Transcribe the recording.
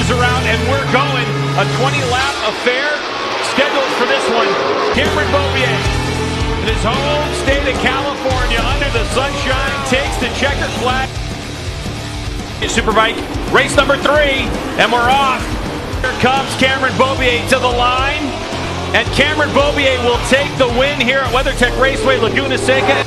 is around, and we're going. A 20-lap affair scheduled for this one. Cameron Beaubier, in his home state of California, under the sunshine, takes the checkered flag. Superbike, race number 3, and we're off. Here comes Cameron Beaubier to the line, and Cameron Beaubier will take the win here at WeatherTech Raceway, Laguna Seca.